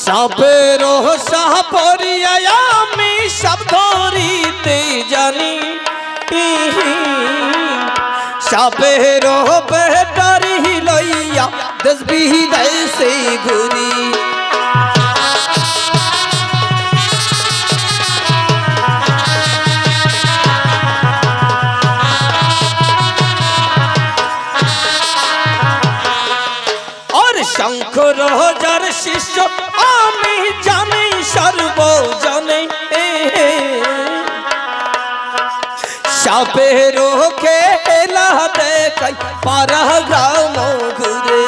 সাপেরো সাপরিয়া আমি সব ধরিতে জানি, সাপেরো বেটারি লইয়া দেশ বিদেশে ঘুরি। শঙ্কর যার শিষ্য আমি জানি সর্বজনে, সাপের খেলা দেখাই পাড়া গ্রাম ঘুরে।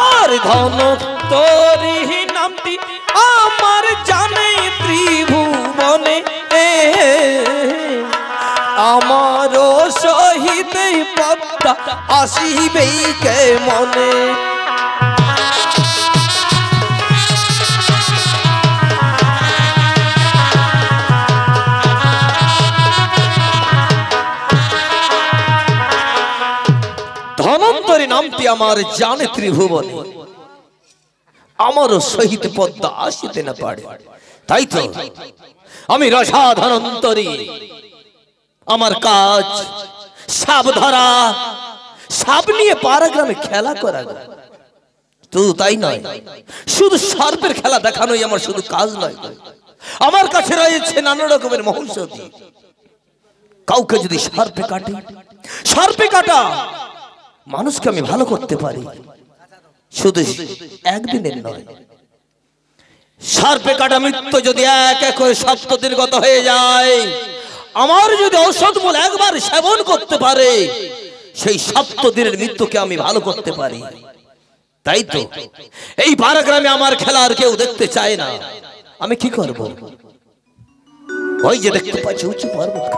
আর ধন তোরি নামটি আমার জানে ত্রিভুবনে, আমারও সহিত পদ্মা আসিবেই কে মনে। ধনন্তরী নামটি আমার জানে ত্রিভুবনে, আমারও সহিত পদ্মা আসিতে না পারে। তাই তো আমি রাজা ধনন্তরী, আমার কাজ সাপ ধরা, সাপ নিয়ে পাড়া গ্রামে খেলা করা। তো তাই নয়, শুধু সার্পের খেলা দেখানোই আমার শুধু কাজ নয়, আমার কাছে রয়েছে নানা রকমের মহৌষধি। কাউকে যদি সার্পে কাটে, সার্পে কাটা মানুষকে আমি ভালো করতে পারি, শুধু একদিনের নয়। সার্পে কাটা মৃত্যু যদি এক এক করে 7 দিন গত হয়ে যায়, আমার যদি ঔষধ মূল একবার সেবন করতে পারে, সেই 7 দিনের মৃত্যুকে আমি ভালো করতে পারি। তাই তো এই পাড়া গ্রামে আমার খেলার কেউ দেখতে চায় না। আমি কি করব? ওই যে দেখতে পাচ্ছি উঁচু পর্বত,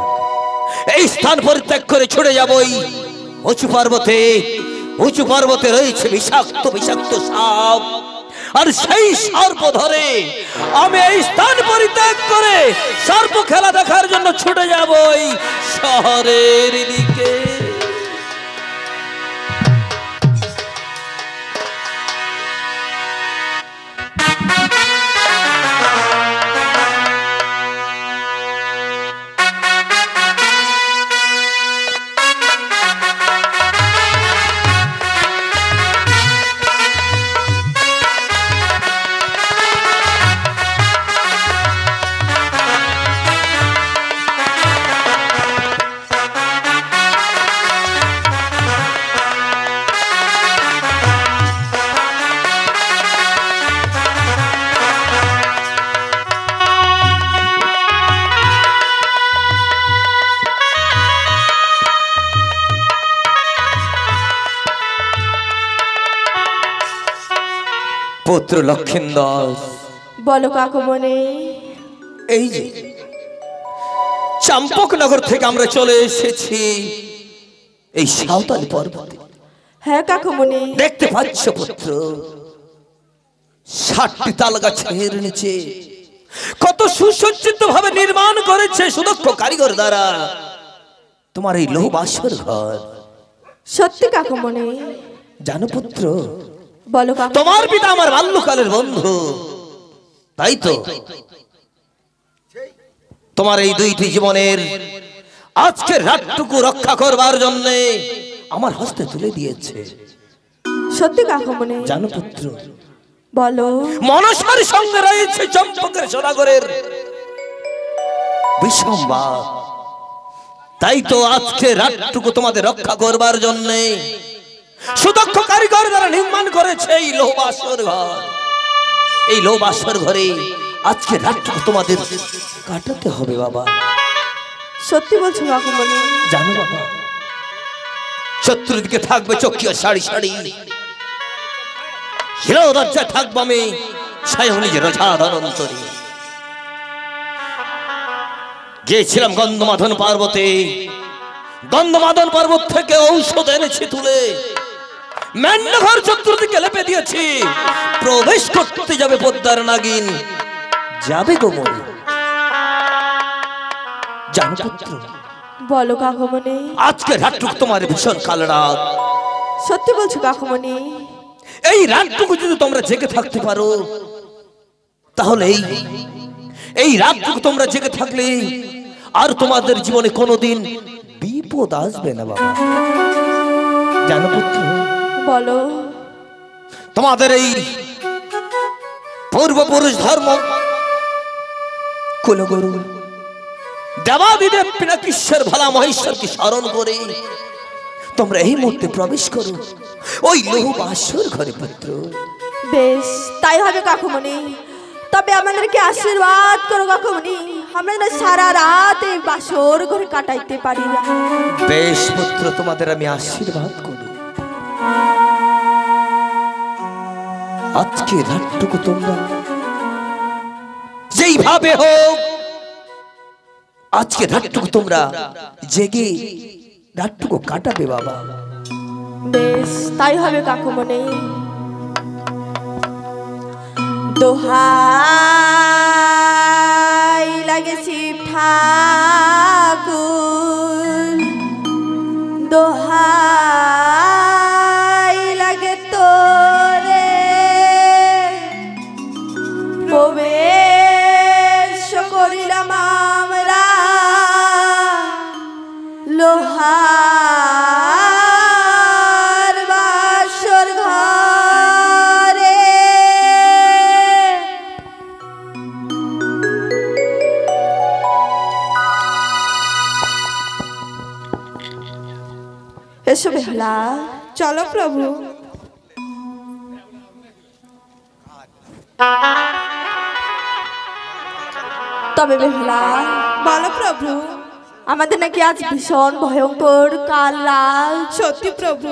এই স্থান পরিত্যাগ করে ছুটে যাব ওই উঁচু পর্বতে। উঁচু পর্বতে রয়েছে বিষাক্ত বিষাক্ত সাপ, আর সেই সর্প ধরে আমি এই স্থান পরিত্যাগ করে সর্প খেলা দেখার জন্য ছুটে যাব ওই শহরের দিকে। পুত্র লক্ষিন্দর, বলো কাকুমণি। এই যে চম্পকনগর থেকে আমরা চলে এসেছি এই সাঁওতালি পর্বতে। হ্যাঁ কাকুমণি। দেখতে পাচ্ছ পুত্র, 60টি তাল গাছের নিচে কত সুসজ্জিত ভাবে নির্মাণ করেছে সুদক্ষ কারিগর দ্বারা তোমার এই লৌহ বাসর ঘর। সত্যি কাকুমণি? জানো পুত্র, বলো কাকু। তোমার পিতা আমার বাল্যকালের বন্ধু। তাই তো তোমার এই 2টি জীবনের আজকের রাতটুকু রক্ষা করবার জন্য আমার হস্তে তুলে দিয়েছে। সত্যি কাকুমণি? জানো পুত্র, বলো। মনসার সঙ্গে রয়েছে চম্পকের সদাগরের বিসম্বাদ। তাই তো আজকে রাতটুকু তোমাদের রক্ষা করবার জন্য সুদক্ষ কারিগর দ্বারা নির্মাণ করেছে এই লৌহবাসর ঘর। এই লৌহবাসর ঘরে আজকে রাতটুকু তোমাদের কাটাতে হবে বাবা। সত্যি বলছো কাকুমণি? জানো বাবা, চতুর্দিকে থাকবে চকিয়া সারি সারি, দরজা থাকবো আমি স্বয়ং নিজের রাজা ধনন্তরী। গিয়েছিলাম গন্ধমাদন পর্বতে, গন্ধমাদন পর্বত থেকে ঔষধ এনেছি তুলে, মেন্ডঘর চতুর্দিকে লেপে দিয়েছি, প্রবেশ করতে যাবে পদ্মার নাগিন, যাবে গোমরি। জানো পুত্র, বলো কাকুমণি। আজকে রাতটুকু তোমার ভীষণ কাল রাত। সত্যি বলছো কাকুমণি? এই রাতটুকু যদি তোমরা জেগে থাকতে পারো, তাহলে এই রাতটুকু তোমরা জেগে থাকলে আর তোমাদের জীবনে কোনোদিন বিপদ আসবে না বাবা। জানো পুত্র, বলো। তোমাদের এই পূর্বপুরুষ ধর্ম কুলগুরু দেবাদিদেব পিনাকিশ্বর ভোলা মহেশ্বরকে স্মরণ করে তোমরা এই মুহূর্তে প্রবেশ করো ওই লৌহ বাসর ঘরে পুত্র। বেশ, তাই হবে কাকুমণি। তবে আমাদেরকে আশীর্বাদ করো কাকুমণি, আমরা যেন সারা রাত এই বাসর ঘরে কাটাইতে পারি। বেশ পুত্র, তোমাদের আমি আশীর্বাদ করি। আজকে রাতটুকু তোমরা যেইভাবে হোক, আজকে রাতটুকু তোমরা জেগে রাতটুকু কাটাবে বাবা। বেশ, তাই হবে কাকুমণি। দোহাই লাগে শিব ঠাকুর, দোহাই লাগে তোরে, প্রবেশ করিলাম আমরা লোহার বাসর ঘরে। এসো বেহুলা। চলো প্রভু। তবে বেহুলা, বলো প্রভু। আমাদের নাকি আজ ভীষণ ভয়ঙ্কর কাল রাত। সত্যি প্রভু।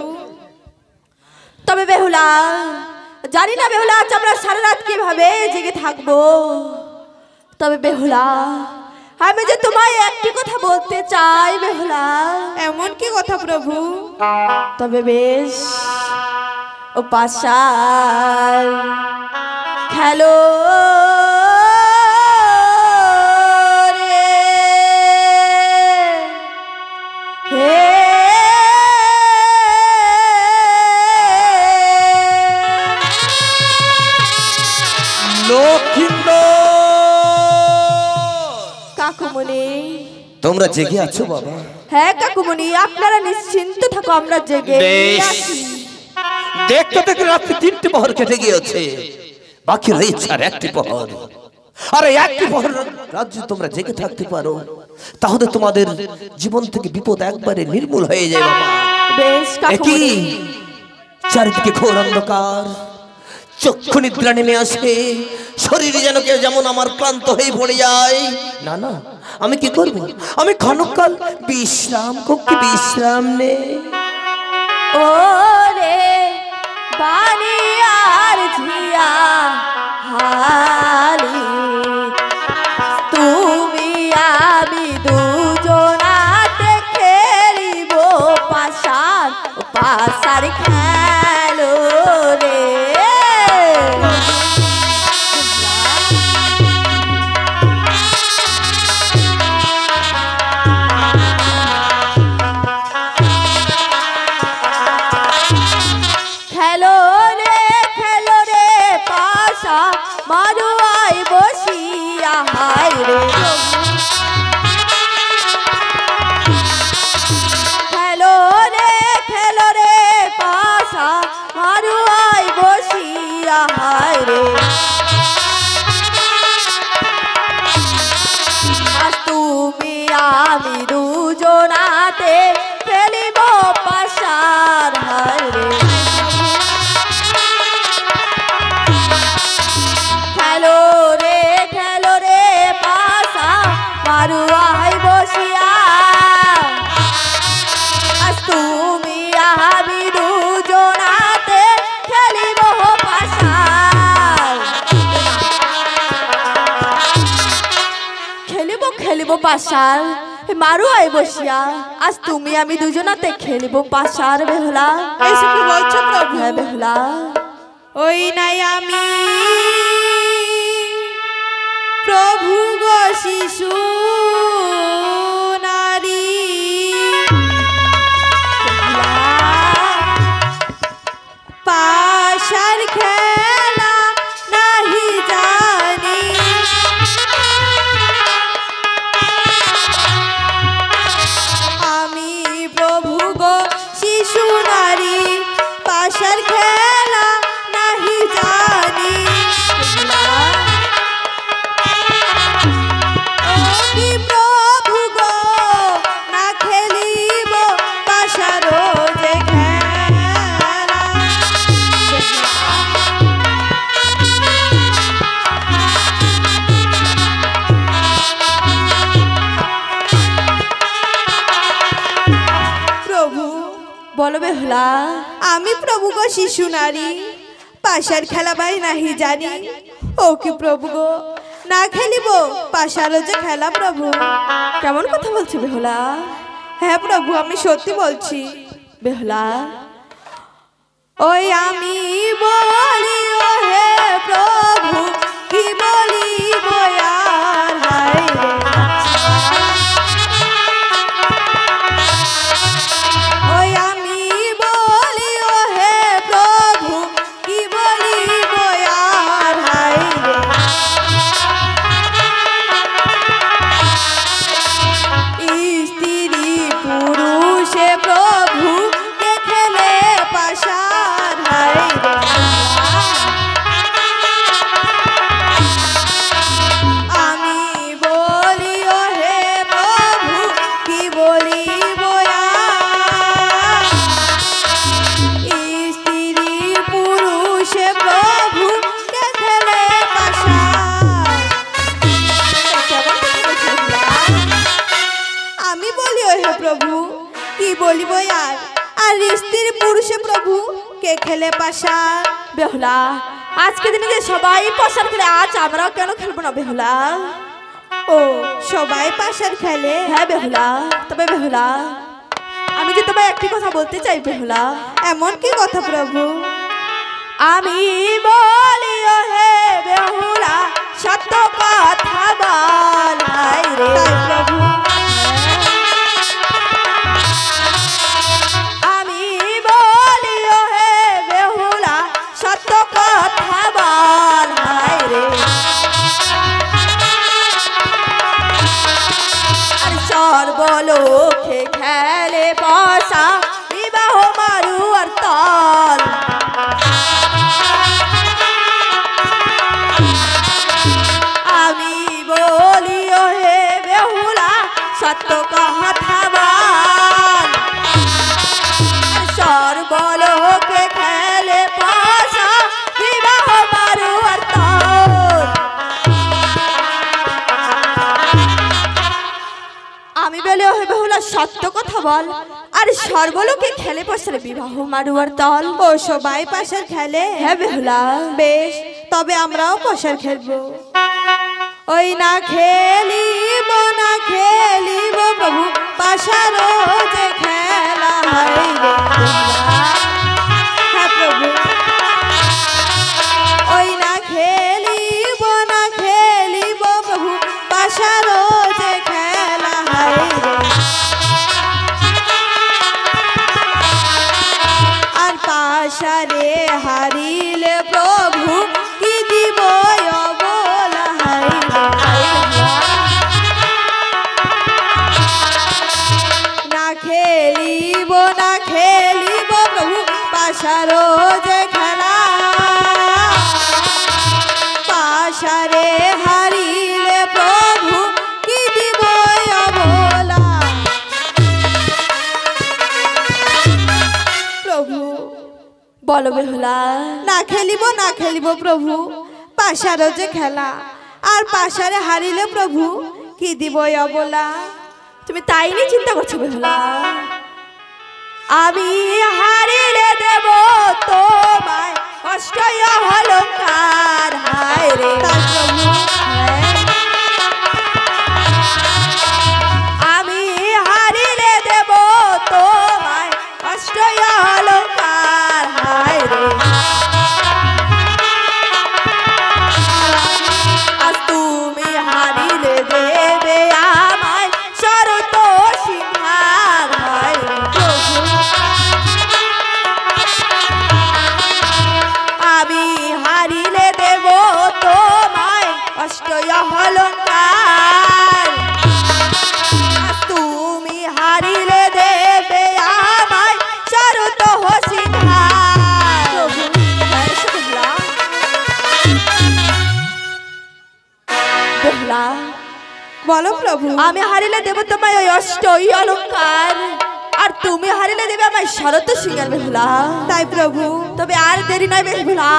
তবে বেহুলা, জানি না বেহুলা আজ আমরা সারা রাত কিভাবে জেগে থাকবো। তবে বেহুলা, আমি যে তোমায় একটি কথা বলতে চাই বেহুলা। এমন কি কথা প্রভু? তবে বেশ, ও পাশার খেলো রে, হে কাকুমণি। তোমরা জেগে আছো বাবা? হ্যাঁ কাকুমণি, আপনারা নিশ্চিন্ত থাকো, আমরা জেগে আছি। দেখতে দেখতে রাত্রি 3টে প্রহর কেটে গিয়েছে, বাকি রয়েছে আর 1টি প্রহর। আর এই 1টি প্রহর রাজ্যে তোমরা জেগে থাকতে পারো, তাহলে তোমাদের জীবন থেকে বিপদ একবারে নির্মূল হয়ে যায় বাবা। বেশ কাকুমণি। চারিদিকে ঘোর অন্ধকার, চক্ষু নিদ্রা নেমে আসে, শরীরে যেন কেউ যেমন আমার ক্লান্ত হয়ে পড়ে যায়। না না, আমি কি করব? আমি ক্ষণকাল বিশ্রাম কক্ষে বিশ্রাম নে। ও রে বানি আর ঝিয়া হালি, তুমি আমি দুজনাতে খেলিব পাশার পাশার খেলো রে। খেলো রে পাশা মারুয়াই বসিয়া, হায় রে খেলো রে পাশা মারুয়াই বসিয়া, হায় রে তুমি আমি দুজনাতে খেলিব পাশার, হায় রে খেলো রে পাশা মারুয়াই বসিয়া, আজ তুমি আমি দুজনাতে খেলিব পাশার। খেলিব পাশার, মারু আই বসিয়া আজ তুমি আমি দুজনাতে খেলিব পাশার বেহুলা। এসব কি বলছো প্রভু? হ্যাঁ বেহুলা। ওই নাই আমি প্রভু গো শিশু নারী, পাশার খেলা নাহি জানি, আমি প্রভু গো শিশু নারী, পাশার খেলা নাহি জানি। কি প্রভু গো না খেলিব পাশারো যে খেলা, প্রভু বলো বেহুলা। আমি প্রভু গো শিশু নারী, পাশার খেলা বাই নাহি জানি। ও কি প্রভু গো না খেলিব পাশারও যে খেলা প্রভু। কেমন কথা বলছো বেহুলা? হ্যাঁ প্রভু আমি সত্যি বলছি। বেহুলা ওই আমি বলি ও হে প্রভু, কি বলিব আর হায় রে। ওই আমি বলি ও হে প্রভু, কি বলিব আর হায় রে। স্ত্রী পুরুষে প্রভু কে খেলে পাশার হায় রে। আমি বলি ও হে প্রভু, কি বলিব আর। স্ত্রী পুরুষে প্রভু কে খেলে পাশার। আমি বলি ও হে প্রভু, কি বলিব আর। আর স্ত্রী পুরুষে প্রভু কে খেলে পাশা। বেহুলা আজকে দিনে যে সবাই পাশার খেলে, আজ আমরাও কেন খেলবো না বেহুলা? ও সবাই পাশার খেলে? হ্যাঁ বেহুলা। তবে বেহুলা আমি যে তোমায় একটি কথা বলতে চাই বেহুলা। এমন কি কথা প্রভু? আমি বলি ও হে বেহুলা, সত্য কথা বল হায় রে। তাই প্রভু। আমি বলি ও হে বেহুলা, সত্য কথা বল হায় রে। আর সর্বলোকে খেলে পাশা, বিবাহ মারু আর তল। আমি বলি ও হে বেহুলা, সত্য কথা বল। সর্বলোকে খেলে পাশা, বিবাহ মারু আর তল। আমি বলি ও হে বেহুলা, সত্য কথা বল। আর সর্বলোকে খেলে পাশার বিবাহ মারু আর তল। ও সবাই পাশার খেলে? হ্যাঁ বেহুলা। বেশ, তবে আমরাও পাশার খেলবো। ওই না খেলিব না খেলিব প্রভু পাশারও যে খেলা হায় রে। হ্যাঁ প্রভু। ওই না খেলিব না খেলিব প্রভু পাশারও যে খেলা হায় রে। আর পাশারে হারিলে প্রভু কি দিব অবলা হায় রে। না খেলিব না খেলিব প্রভু পাশারও যে খেলা, পাশারে হারিলে প্রভু কি দিব অবলা। প্রভু বলো বেহুলা। না খেলিব প্রভু পাশারও যে খেলা, আর পাশারে হারিলে প্রভু কি দিব অবলা। তুমি তাই নিয়ে চিন্তা করছো বেহুলা? আমি হারিলে দেব তোমায় কষ্ট অলঙ্কার হায় রে। তাই প্রভু। আমি বলো প্রভু। আমি হারিলে দেব তোমায় ওই অষ্টই অলঙ্কার, আর তুমি হারিলে দেবে আমায় শরৎ সিংহের বেহুলা। তাই প্রভু। তবে আর দেরি নয় বেহুলা,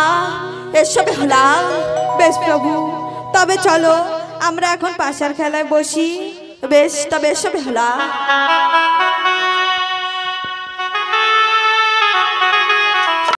এসো বেহুলা। বেশ প্রভু, তবে চলো আমরা এখন পাশার খেলায় বসি। বেশ, তবে এসো বেহুলা।